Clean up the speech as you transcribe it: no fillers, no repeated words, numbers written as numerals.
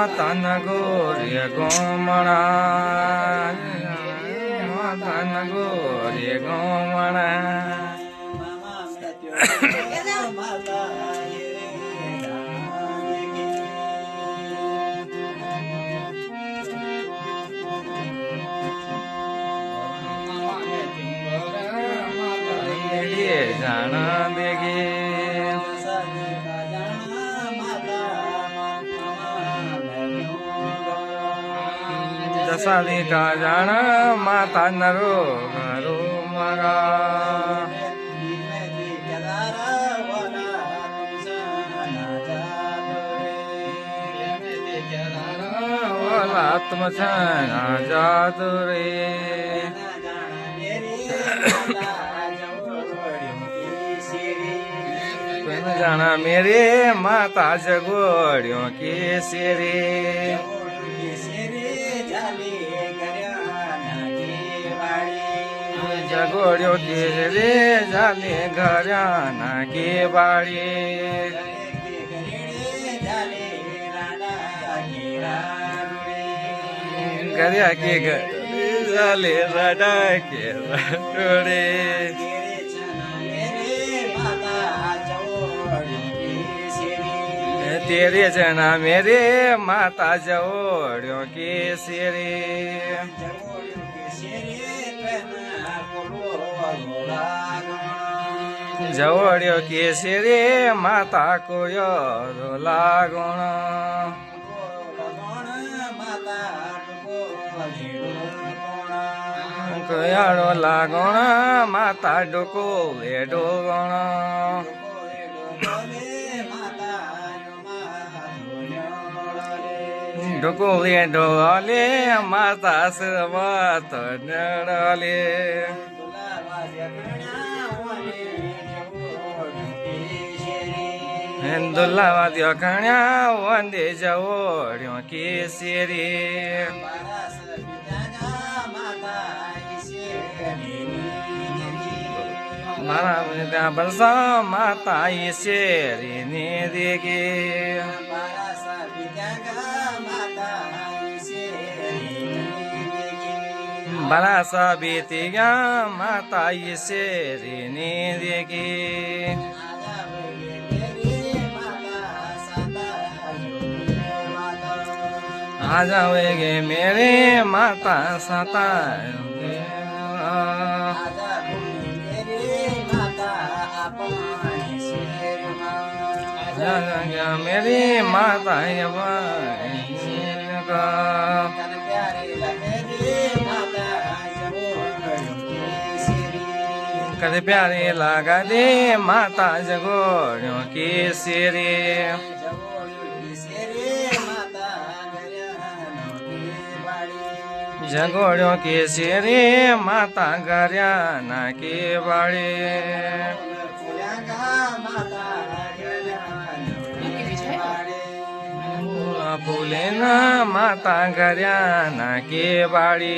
माता न गोरे गोमणा माता न गोरे गोमणा जाना देगी दसाली का जाना माता नरो नरो मरा वाला तुम छना जादू रे जाना मेरे माता जगोड़ियों के सिरे जगोड़ियों के सिरे जाले घराना के बाड़ी गरिया के जाले राडा के राडोड़े तेरे जना मेरे माता जगोड़ियों के सिरे जगोड़ियों के सिरे माता को यो लागुण कोयाड़ो लागुण माता डोको एडो गण डोकोले डोले माता सुमत नडले दुल्लावा दियो कन्या वंदे जगोड़ियों के सिरे मारा विद्या बरसा माता ईश्वरी ने देगी बड़ा सा बेटिया माता ईश्वरी ने देगी आ जाओगे मेरे माता सता मेरी माता कद प्यारे लगा दे माता जगोड़ियों के सिरे जगोड़ियों के सिरे माता गरियाना के बाड़े फूले न माता गरियाना के बाड़ी